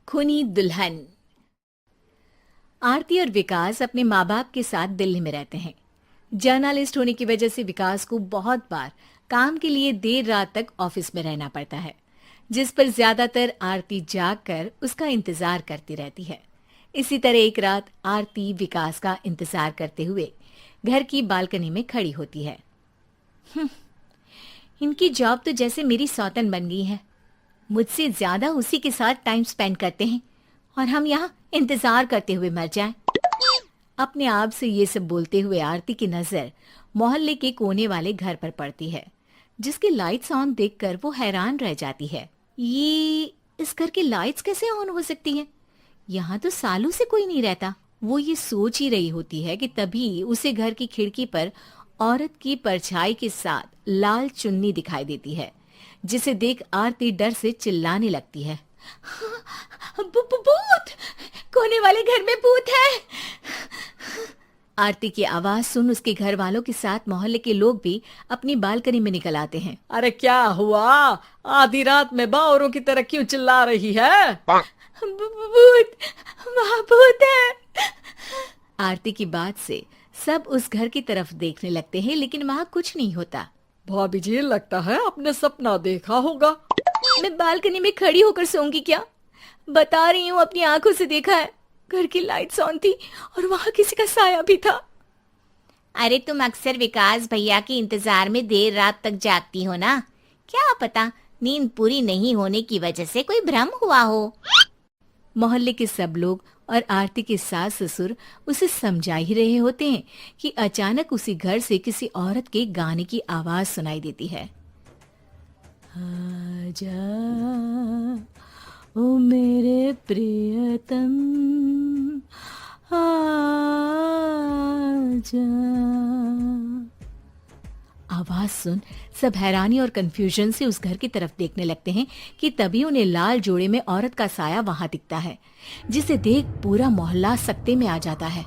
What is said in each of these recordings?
खूनी दुल्हन। आरती और विकास अपने माँ बाप के साथ दिल्ली में रहते हैं। जर्नलिस्ट होने की वजह से विकास को बहुत बार काम के लिए देर रात तक ऑफिस में रहना पड़ता है, जिस पर ज्यादातर आरती जाग कर उसका इंतजार करती रहती है। इसी तरह एक रात आरती विकास का इंतजार करते हुए घर की बालकनी में खड़ी होती है। इनकी जॉब तो जैसे मेरी सौतन बन गई है। मुझसे ज्यादा उसी के साथ टाइम स्पेंड करते हैं और हम यहाँ इंतजार करते हुए मर जाएं। अपने आप से ये सब बोलते हुए आरती की नजर मोहल्ले के कोने वाले घर पर पड़ती है, जिसकी लाइट्स ऑन देखकर वो हैरान रह जाती है। ये इस घर की लाइट्स कैसे ऑन हो सकती हैं? यहाँ तो सालों से कोई नहीं रहता। वो ये सोच ही रही होती है कि तभी उसे घर की खिड़की पर औरत की परछाई के साथ लाल चुन्नी दिखाई देती है, जिसे देख आरती डर से चिल्लाने लगती है। भूत! कोने वाले घर में भूत है! आरती की आवाज सुन उसके घर वालों के साथ मोहल्ले के लोग भी अपनी बालकनी में निकल आते हैं। अरे क्या हुआ? आधी रात में बावरों की तरह क्यों चिल्ला रही है? भूत! वहाँ भूत है! आरती की बात से सब उस घर की तरफ देखने लगते हैं, लेकिन वहाँ कुछ नहीं होता। भाभी जी, लगता है आपने सपना देखा होगा। मैं बालकनी में खड़ी होकर सोऊंगी क्या? बता रही हूँ, अपनी आंखों से देखा है। घर की लाइट्स ऑन थी और वहाँ किसी का साया भी था। अरे तुम अक्सर विकास भैया के इंतजार में देर रात तक जागती हो ना? क्या पता नींद पूरी नहीं होने की वजह से कोई भ्रम हुआ हो। मोहल्ले के सब लोग और आरती के सास ससुर उसे समझा ही रहे होते हैं कि अचानक उसी घर से किसी औरत के गाने की आवाज सुनाई देती है। आजा ओ मेरे प्रियतम, आजा। आवाज सुन सब हैरानी और कंफ्यूजन से उस घर की तरफ देखने लगते हैं कि तभी उन्हें लाल जोड़े में औरत का साया वहां दिखता है, जिसे देख पूरा मोहल्ला सकते में आ जाता है।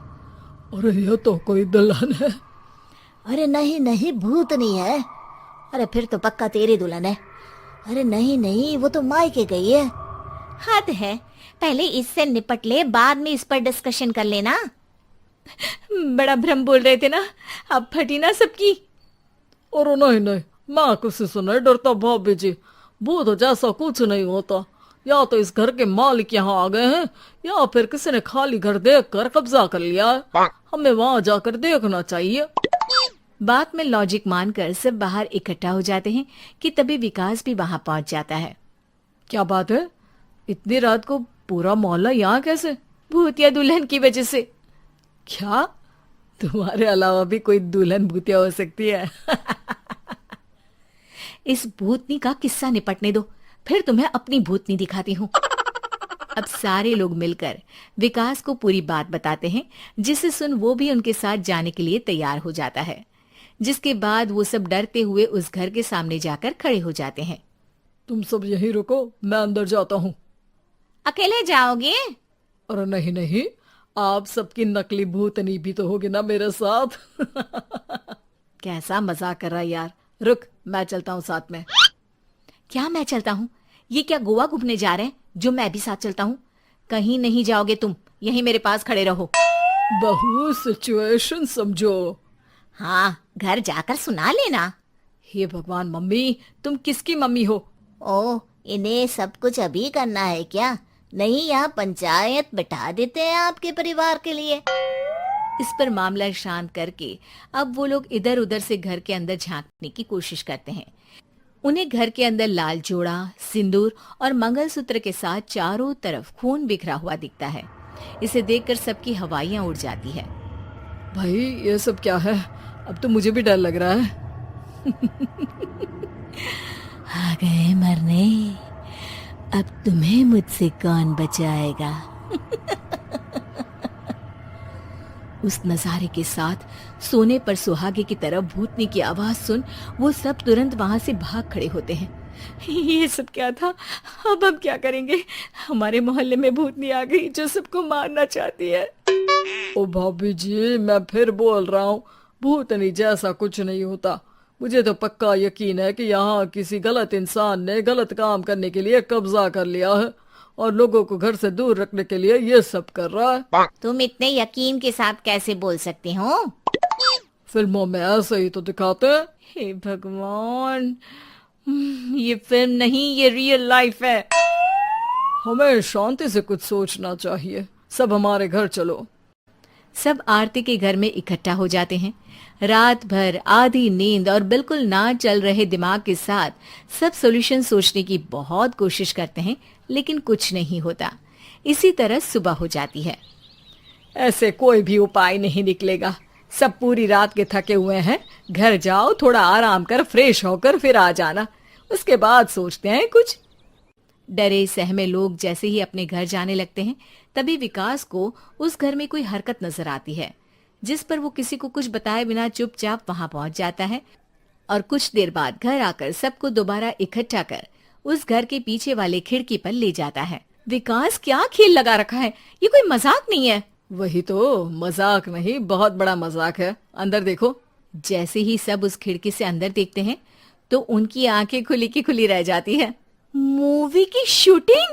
अरे ये तो कोई दुल्हन है। अरे नहीं नहीं, भूत नहीं है। अरे फिर तो पक्का तेरी दुल्हन है। अरे नहीं नहीं, वो तो मायके गई है। हद है, पहले इससे निपट ले, बाद में इस पर डिस्कशन कर लेना। बड़ा भ्रम बोल रहे थे ना, अब फटी ना सबकी। और नहीं नहीं, मैं किसी से नहीं डरता भाभी जी। भूत जैसा कुछ नहीं होता। या तो इस घर के मालिक यहाँ आ गए हैं, या फिर किसी ने खाली घर देख कर कब्जा कर लिया है। हमें वहाँ जाकर देखना चाहिए। बात में लॉजिक मानकर सब बाहर इकट्ठा हो जाते हैं कि तभी विकास भी वहां पहुंच जाता है। क्या बात है? इतनी रात को पूरा मोहल्ला यहाँ कैसे? भूतिया दुल्हन की वजह से। क्या तुम्हारे अलावा भी कोई दुल्हन भूतिया हो सकती है? इस भूतनी का किस्सा निपटने दो, फिर तुम्हें अपनी भूतनी दिखाती हूँ। अब सारे लोग मिलकर विकास को पूरी बात बताते हैं, जिसे सुन वो भी उनके साथ जाने के लिए तैयार हो जाता है। जिसके बाद वो सब डरते हुए उस घर के सामने जाकर खड़े हो जाते हैं। तुम सब यहीं रुको, मैं अंदर जाता हूँ। अकेले जाओगे? अरे नहीं नहीं, आप सबकी नकली भूतनी भी तो होगी ना मेरे साथ। कैसा मजाक कर रहा है यार। रुक, मैं चलता हूँ साथ में। क्या मैं चलता हूँ? ये क्या गोवा घूमने जा रहे हैं जो मैं भी साथ चलता हूँ? कहीं नहीं जाओगे तुम, यहीं मेरे पास खड़े रहो। बहू, सिचुएशन समझो। हाँ, घर जाकर सुना लेना। हे भगवान, मम्मी तुम किसकी मम्मी हो? ओ, इन्हें सब कुछ अभी करना है क्या? नहीं, यहाँ पंचायत बिठा देते हैं आपके परिवार के लिए। इस पर मामला शांत करके अब वो लोग इधर उधर से घर के अंदर झांकने की कोशिश करते हैं। उन्हें घर के अंदर लाल जोड़ा, सिंदूर और मंगलसूत्र के साथ चारों तरफ खून बिखरा हुआ दिखता है। इसे देखकर सबकी हवाइयां उड़ जाती है। भाई ये सब क्या है? अब तो मुझे भी डर लग रहा है। आ गए मरने, अब तुम्हें मुझसे कौन बचाएगा? उस नजारे के साथ सोने पर सुहागे की तरफ भूतनी की आवाज सुन वो सब तुरंत वहां से भाग खड़े होते हैं। ये सब क्या था? अब हम क्या करेंगे? हमारे मोहल्ले में भूतनी आ गई जो सबको मारना चाहती है। ओ भाभी जी, मैं फिर बोल रहा हूँ, भूतनी जैसा कुछ नहीं होता। मुझे तो पक्का यकीन है कि यहाँ किसी गलत इंसान ने गलत काम करने के लिए कब्जा कर लिया है और लोगों को घर से दूर रखने के लिए ये सब कर रहा है। तुम इतने यकीन के साथ कैसे बोल सकते हो? फिल्मों में ऐसे ही तो दिखाते हैं। हे भगवान, ये फिल्म नहीं, ये रियल लाइफ है। हमें शांति से कुछ सोचना चाहिए। सब हमारे घर चलो। सब आरती के घर में इकट्ठा हो जाते हैं। रात भर आधी नींद और बिल्कुल ना चल रहे दिमाग के साथ सब सॉल्यूशन सोचने की बहुत कोशिश करते हैं, लेकिन कुछ नहीं होता। इसी तरह सुबह हो जाती है। ऐसे कोई भी उपाय नहीं निकलेगा। सब पूरी रात के थके हुए हैं। घर जाओ, थोड़ा आराम कर, फ्रेश होकर फिर आ जाना, उसके बाद सोचते हैं कुछ। डरे सहमे लोग जैसे ही अपने घर जाने लगते हैं, तभी विकास को उस घर में कोई हरकत नजर आती है, जिस पर वो किसी को कुछ बताए बिना चुपचाप वहां पहुंच जाता है और कुछ देर बाद घर आकर सबको दोबारा इकट्ठा कर उस घर के पीछे वाले खिड़की पर ले जाता है। विकास, क्या खेल लगा रखा है? ये कोई मजाक नहीं है। वही तो, मजाक नहीं, बहुत बड़ा मजाक है। अंदर देखो। जैसे ही सब उस खिड़की से अंदर देखते हैं तो उनकी आंखें खुली की खुली रह जाती है। मूवी की शूटिंग?